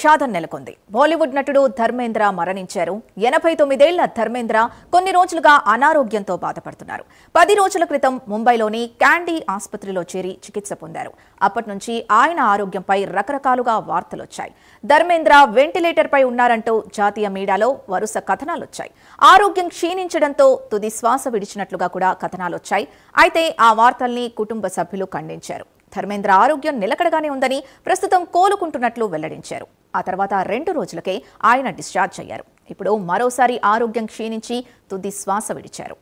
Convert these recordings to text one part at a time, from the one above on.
విషాదం నెలకొంది. బాలీవుడ్ నటుడు ధర్మేంద్ర మరణించారు. 89 ఏళ్ల ధర్మేంద్ర కొన్ని రోజులుగా అనారోగ్యంతో బాధపడుతున్నారు. 10 రోజుల క్రితం ముంబైలోని క్యాండీ ఆసుపత్రిలో చేరి చికిత్స పొందారు. అప్పటి నుంచి ఆయన ఆరోగ్యంపై రకరకాలుగా వార్తలొచ్చాయి. ధర్మేంద్ర వెంటిలేటర్ పై ఉన్నారంటూ జాతీయ మీడియాలో వరుస కథనాలొచ్చాయి. ఆరోగ్యం క్షీణించడంతో తుది శ్వాస విడిచినట్లుగా కూడా కథనాలొచ్చాయి. అయితే ఆ వార్తల్ని కుటుంబ సభ్యులు ఖండించారు. ధర్మేంద్ర ఆరోగ్యం నిలకడగానే ఉందని, ప్రస్తుతం కోలుకుంటున్నట్లు వెల్లడించారు. ఆ తర్వాత 2 రోజులకే ఆయన డిశ్చార్జ్ అయ్యారు. ఇప్పుడు మరోసారి ఆరోగ్యం క్షీణించి తుది శ్వాస విడిచారు.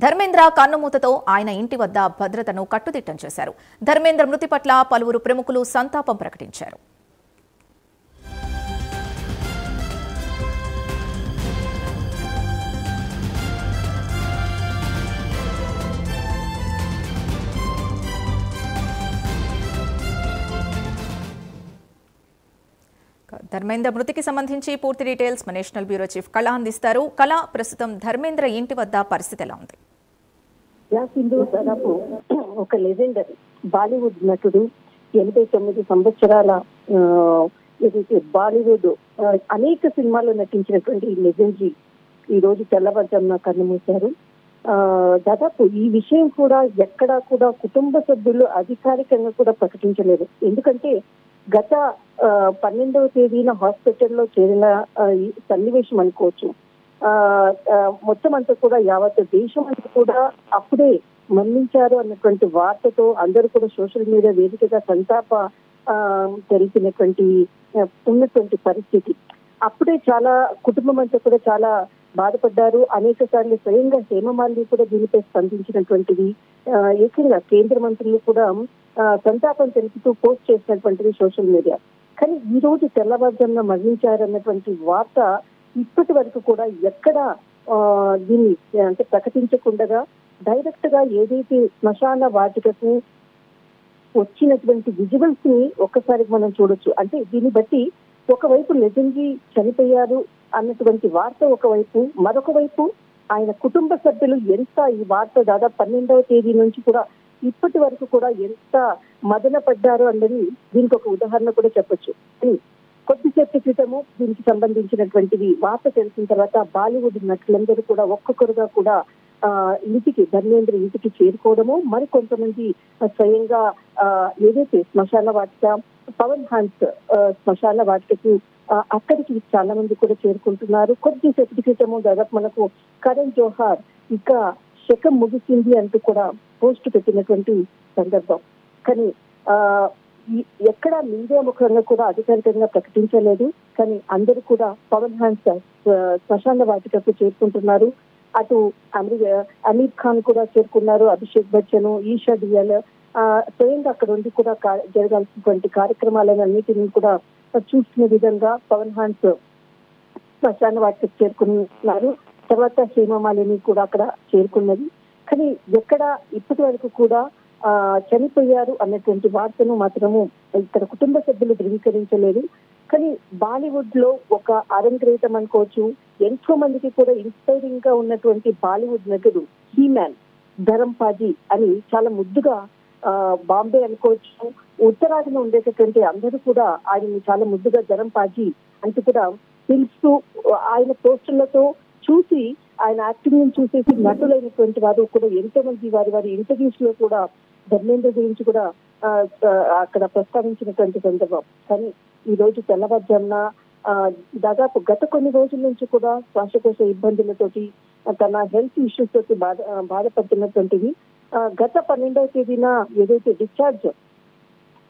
ధర్మేంద్ర కన్నుమూతతో ఆయన ఇంటి వద్ద భద్రతను కట్టుదిట్టం చేశారు. ధర్మేంద్ర మృతి పట్ల పలువురు ప్రముఖులు సంతాపం ప్రకటించారు. ధర్మేంద్ర మృతికి సంబంధించి పూర్తి డీటెయిల్స్ మా నేషనల్ బ్యూరో చీఫ్ కళ అందిస్తారు. కళ, ప్రస్తుతం ధర్మేంద్ర ఇంటి వద్ద పరిస్థితి ఎలా ఉంది? దాదాపు ఒక లెజెండరీ బాలీవుడ్ నటుడు, 89 సంవత్సరాల బాలీవుడ్ అనేక సినిమాల్లో నటించినటువంటి లెజెండరీ ఈ రోజు తెల్లవారుజామున కన్నుమూశారు. దాదాపు ఈ విషయం కూడా ఎక్కడా కూడా కుటుంబ సభ్యులు అధికారికంగా కూడా ప్రకటించలేదు. ఎందుకంటే గత 12వ తేదీన హాస్పిటల్లో చేరిన సన్నివేశం అనుకోవచ్చు. మొత్తం అంతా కూడా యావత్ దేశం అంతా కూడా అప్పుడే మరణించారు అన్నటువంటి వార్తతో అందరూ కూడా సోషల్ మీడియా వేదికగా సంతాప తెలిపినటువంటి ఉన్నటువంటి పరిస్థితి. అప్పుడే చాలా కుటుంబం అంతా కూడా చాలా బాధపడ్డారు. అనేక సార్లు స్వయంగా హేమమాలిని కూడా దీనిపై స్పందించినటువంటిది, ఏకంగా కేంద్ర మంత్రులు కూడా సంతాపం తెలుపుతూ పోస్ట్ చేసినటువంటిది సోషల్ మీడియా. కానీ ఈ రోజు తెల్లవారుజామున మరణించారన్నటువంటి వార్త ఇప్పటి వరకు కూడా ఎక్కడ దీన్ని అంటే ప్రకటించకుండా డైరెక్ట్ గా ఏదైతే శ్మశాన వాటికకు వచ్చినటువంటి విజువల్స్ ని ఒక్కసారి మనం చూడొచ్చు. అంటే దీన్ని బట్టి ఒకవైపు లెజెండరీ చనిపోయారు అన్నటువంటి వార్త ఒకవైపు, మరొక వైపు ఆయన కుటుంబ సభ్యులు ఎంత ఈ వార్త దాదాపు 12వ తేదీ నుంచి కూడా ఇప్పటి వరకు కూడా ఎంత మదన పడ్డారు అన్నది దీనికి ఒక ఉదాహరణ కూడా చెప్పొచ్చు. కొద్దిసేపటి క్రితము దీనికి సంబంధించినటువంటిది వార్త తెలిసిన తర్వాత బాలీవుడ్ నటులందరూ కూడా ఒక్కొక్కరుగా కూడా ఇంటికి ధర్మేంద్ర ఇంటికి చేరుకోవడము, మరి కొంతమంది స్వయంగా ఏదైతే శ్మశాన వాటిక పవన్ హాన్స్ శ్మశాన వాటికకు అక్కడికి చాలా మంది కూడా చేరుకుంటున్నారు. కొద్దిసేపటి క్రితము దాదాపు మనకు కరణ్ జోహార్ ఇక శకం ముగిసింది అంటూ కూడా పోస్ట్ పెట్టినటువంటి సందర్భం. కానీ ఎక్కడ మీడియా ముఖంగా కూడా అధికారికంగా ప్రకటించలేదు. కానీ అందరూ కూడా పవన్ హాన్స్ శ్మశాన వాటికకు చేరుకుంటున్నారు. అటు అమీర్ ఖాన్ కూడా చేరుకున్నారు, అభిషేక్ బచ్చన్, ఈషా డియాల్ స్వయంగా అక్కడ ఉండి కూడా జరగాల్సినటువంటి కార్యక్రమాలన్నిటిని కూడా చూస్తున్న విధంగా పవన్ హాన్స్ శ్మశాన వాటికకు చేరుకున్నారు. తర్వాత హేమమాలిని కూడా అక్కడ చేరుకున్నది. కానీ ఎక్కడ ఇప్పటి వరకు కూడా చనిపోయారు అన్నటువంటి వార్తను మాత్రము ఇక్కడ కుటుంబ సభ్యులు ధృవీకరించలేదు. కానీ బాలీవుడ్ లో ఒక అరంగేటం అనుకోవచ్చు. ఎంతో మందికి కూడా ఇన్స్పైరింగ్ గా ఉన్నటువంటి బాలీవుడ్ నటుడు హీమ్యాన్ ధరంపాజీ అని చాలా ముద్దుగా బాంబే అనుకోవచ్చు, ఉత్తరాదిలో ఉండేటటువంటి అందరూ కూడా ఆయన్ని చాలా ముద్దుగా ధరంపాజీ అంటూ కూడా పిలుస్తూ ఆయన పోస్టులతో చూసి ఆయన యాక్టింగ్ చూసేసి నటులైనటువంటి వారు కూడా ఎంతో మంది వారి ఇంటర్వ్యూస్ లో కూడా ధర్మేంద్ర గురించి కూడా అక్కడ ప్రస్తావించినటువంటి సందర్భం. కానీ ఈ రోజు తెల్లవారుజామున దాదాపు గత కొన్ని రోజుల నుంచి కూడా శ్వాసకోశ ఇబ్బందులతోటి తన హెల్త్ ఇష్యూస్ తోటి బాధపడుతున్నటువంటిది గత 12వ తేదీన ఏదైతే డిశ్చార్జ్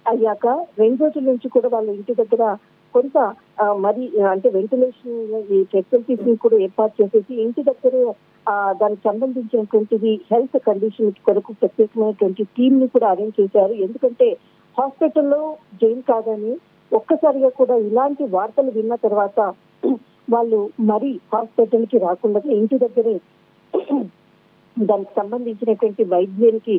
అయ్యాక 2 రోజుల నుంచి కూడా వాళ్ళ ఇంటి దగ్గర కొంత మరి అంటే వెంటిలేషన్ ఫెసిలిటీస్ కూడా ఏర్పాటు చేసేసి ఇంటి దగ్గరే దానికి సంబంధించినటువంటిది హెల్త్ కండిషన్ కొరకు ప్రత్యేకమైనటువంటి టీమ్ ని కూడా అరేంజ్ చేశారు. ఎందుకంటే హాస్పిటల్లో జైన్ కాదని ఒక్కసారిగా కూడా ఇలాంటి వార్తలు విన్న తర్వాత వాళ్ళు మరి హాస్పిటల్ కి రాకుండా ఇంటి దగ్గరే దానికి సంబంధించినటువంటి వైద్యానికి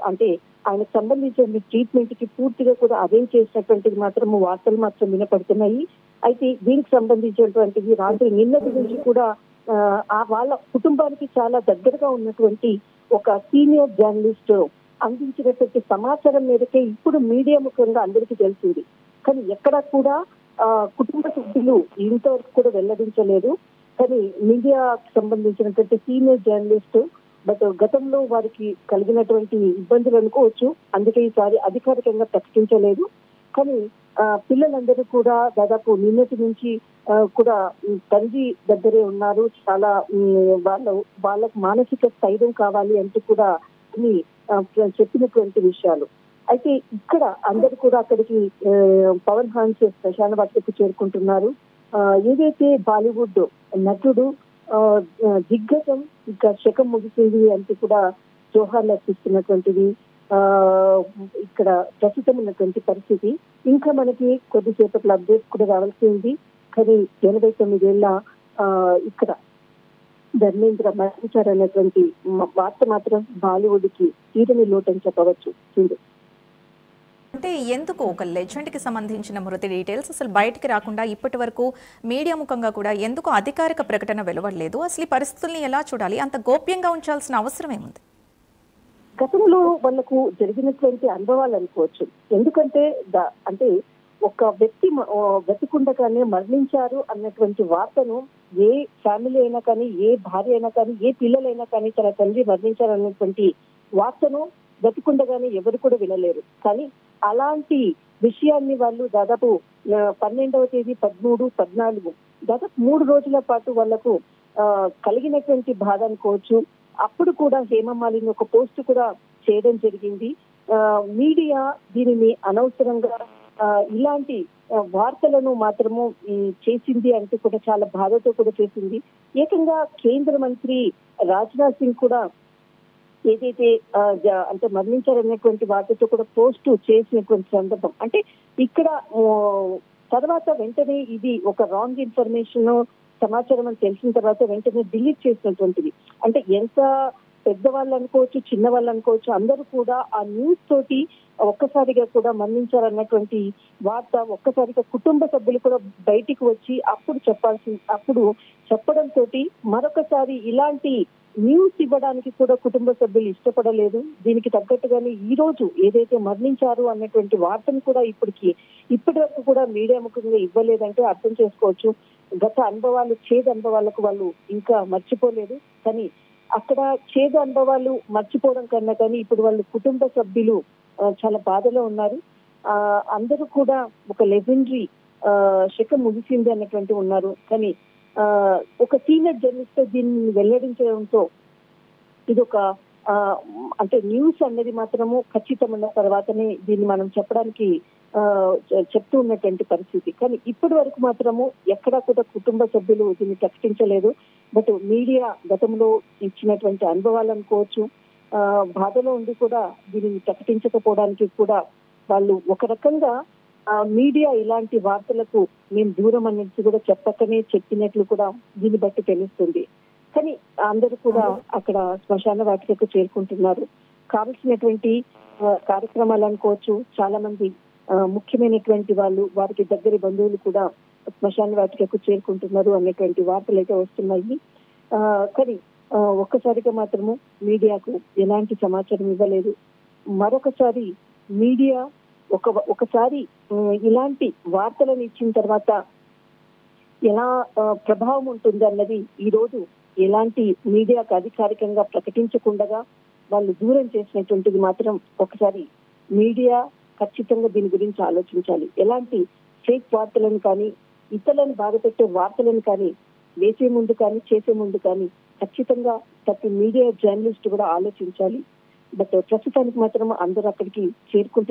అంటే ఆయనకు సంబంధించిన ట్రీట్మెంట్ కి పూర్తిగా కూడా అరేంజ్ చేసినటువంటిది మాత్రం వార్తలు మాత్రం వినపడుతున్నాయి. అయితే దీనికి సంబంధించినటువంటిది రాత్రి నిన్నటి నుంచి కూడా వాళ్ళ కుటుంబానికి చాలా దగ్గరగా ఉన్నటువంటి ఒక సీనియర్ జర్నలిస్ట్ అందించినటువంటి సమాచారం మేరకే ఇప్పుడు మీడియా ముఖంగా అందరికీ తెలిసింది. కానీ ఎక్కడ కూడా కుటుంబ సభ్యులు ఇంతవరకు కూడా వెల్లడించలేదు. కానీ మీడియాకు సంబంధించినటువంటి సీనియర్ జర్నలిస్ట్ బట్ గతంలో వారికి కలిగినటువంటి ఇబ్బందులు అనుకోవచ్చు, అందుకే ఈసారి అధికారికంగా ప్రకటించలేదు. కానీ పిల్లలందరూ కూడా దాదాపు నిన్నటి నుంచి కూడా తండ్రి దగ్గరే ఉన్నారు. చాలా వాళ్ళకు మానసిక స్థైర్యం కావాలి అంటూ కూడా అని చెప్పినటువంటి విషయాలు. అయితే ఇక్కడ అందరు కూడా అక్కడికి పవన్ హాన్స్ శ్మశాన వాటికకు చేరుకుంటున్నారు. ఏదైతే బాలీవుడ్ నటుడు దిగ్గజం ఇంకా శకం ముగిసింది అంటూ కూడా జోహార్లు అర్పిస్తున్నటువంటిది ఇక్కడ ప్రస్తుతం ఉన్నటువంటి పరిస్థితి. ఇంకా మనకి కొద్దిసేపట్లో అప్డేట్స్ కూడా రావాల్సి ఉంది. కానీ 89 ఏళ్ల ఇక్కడ ధర్మేంద్ర మరణించారనేటువంటి వార్త మాత్రం బాలీవుడ్ కి తీరని లోటని చెప్పవచ్చు. అంటే ఎందుకు ఒక లెజెండ్ కి సంబంధించిన మృతి డీటెయిల్స్ అసలు బయటికి రాకుండా ఇప్పటి వరకు మీడియా ముఖంగా కూడా ఎందుకు అధికారిక ప్రకటన వెలువడలేదు? అసలు ఈ పరిస్థితుల్ని ఎలా చూడాలి? అంత గోప్యంగా ఉంచాల్సిన అవసరం ఏముంది? గతంలో వాళ్లకు జరిగినటువంటి అనుభవాలు అనుకోవచ్చు. ఎందుకంటే అంటే ఒక వ్యక్తి బ్రతికుండగానే మరణించారు అన్నటువంటి వార్తను ఏ ఫ్యామిలీ అయినా కానీ, ఏ భార్య అయినా కానీ, ఏ పిల్లలైనా కానీ తన తండ్రి మరణించారు అన్నటువంటి వార్తను బ్రతికుండగానే ఎవరు కూడా వినలేరు. కానీ అలాంటి విషయాన్ని వాళ్ళు దాదాపు 12వ తేదీ 13, 14 దాదాపు 3 రోజుల పాటు వాళ్లకు కలిగినటువంటి బాధ అనుకోవచ్చు. అప్పుడు కూడా హేమమాలిని ఒక పోస్ట్ కూడా చేయడం జరిగింది. మీడియా దీనిని అనవసరంగా ఇలాంటి వార్తలను మాత్రము చేసింది అంటూ కూడా చాలా బాధతో కూడా చేసింది. ఏకంగా కేంద్ర మంత్రి రాజ్నాథ్ సింగ్ కూడా ఏదైతే అంటే మరణించారనేటువంటి వార్తతో కూడా పోస్ట్ చేసినటువంటి సందర్భం. అంటే ఇక్కడ తర్వాత వెంటనే ఇది ఒక రాంగ్ ఇన్ఫర్మేషన్ సమాచారం అని తెలిసిన తర్వాత వెంటనే డిలీట్ చేసినటువంటిది. అంటే ఎంత పెద్దవాళ్ళు అనుకోవచ్చు, చిన్న వాళ్ళు అనుకోవచ్చు, అందరూ కూడా ఆ న్యూస్ తోటి ఒక్కసారిగా కూడా మరణించారన్నటువంటి వార్త ఒక్కసారిగా కుటుంబ సభ్యులు కూడా బయటికి వచ్చి అప్పుడు చెప్పడంతో మరొకసారి ఇలాంటి న్యూస్ ఇవ్వడానికి కూడా కుటుంబ సభ్యులు ఇష్టపడలేదు. దీనికి తగ్గట్టుగానే ఈ రోజు ఏదైతే మరణించారు అన్నటువంటి వార్తను కూడా ఇప్పటి వరకు కూడా మీడియా ముఖంగా ఇవ్వలేదంటే అర్థం చేసుకోవచ్చు. గత అనుభవాలు, చేదు అనుభవాలకు వాళ్ళు ఇంకా మర్చిపోలేదు. కానీ అక్కడ చేదు అనుభవాలు మర్చిపోవడం కన్నా కానీ ఇప్పుడు వాళ్ళు కుటుంబ సభ్యులు చాలా బాధలో ఉన్నారు. అందరూ కూడా ఒక లెజెండరీ శకం ముగిసింది అన్నటువంటి ఉన్నారు. కానీ ఒక సీనియర్ జర్నలిస్ట్ దీన్ని వెల్లడించడంతో ఇది ఒక అంటే న్యూస్ అనేది మాత్రము ఖచ్చితమైన తర్వాతనే దీన్ని మనం చెప్పడానికి చెప్తూ ఉన్నటువంటి పరిస్థితి. కానీ ఇప్పటి వరకు మాత్రము ఎక్కడా కూడా కుటుంబ సభ్యులు దీన్ని ప్రకటించలేదు. బట్ మీడియా గతంలో ఇచ్చినటువంటి అనుభవాలు అనుకోవచ్చు, బాధలో ఉండి కూడా దీనిని ప్రకటించకపోవడానికి కూడా వాళ్ళు ఒక రకంగా మీడియా ఇలాంటి వార్తలకు మేము దూరం అనేది కూడా చెప్పినట్లు కూడా దీన్ని బట్టి తెలుస్తుంది. కానీ అందరూ కూడా అక్కడ శ్మశాన వాటికకు చేరుకుంటున్నారు. కావలసినటువంటి కార్యక్రమాలు అనుకోవచ్చు, చాలా మంది ముఖ్యమైనటువంటి వాళ్ళు, వారికి దగ్గర బంధువులు కూడా శ్మశాన వాటికకు చేరుకుంటున్నారు అనేటువంటి వార్తలు అయితే వస్తున్నాయి. కానీ ఒక్కసారిగా మాత్రము మీడియాకు ఎలాంటి సమాచారం ఇవ్వలేదు. మరొకసారి మీడియా ఒకసారి ఇలాంటి వార్తలను ఇచ్చిన తర్వాత ఎలా ప్రభావం ఉంటుంది అన్నది ఈ రోజు ఎలాంటి మీడియాకు అధికారికంగా ప్రకటించకుండా వాళ్ళు దూరం చేసినటువంటిది మాత్రం ఒకసారి మీడియా ఖచ్చితంగా దీని గురించి ఆలోచించాలి. ఎలాంటి ఫేక్ వార్తలను కానీ, ఇతరులను బాధపెట్టే వార్తలను కానీ వేసే ముందు కానీ, చేసే ముందు కానీ ఖచ్చితంగా ప్రతి మీడియా జర్నలిస్ట్ కూడా ఆలోచించాలి. బట్ ప్రస్తుతానికి మాత్రం అందరూ అక్కడికి చేరుకుంటున్నారు.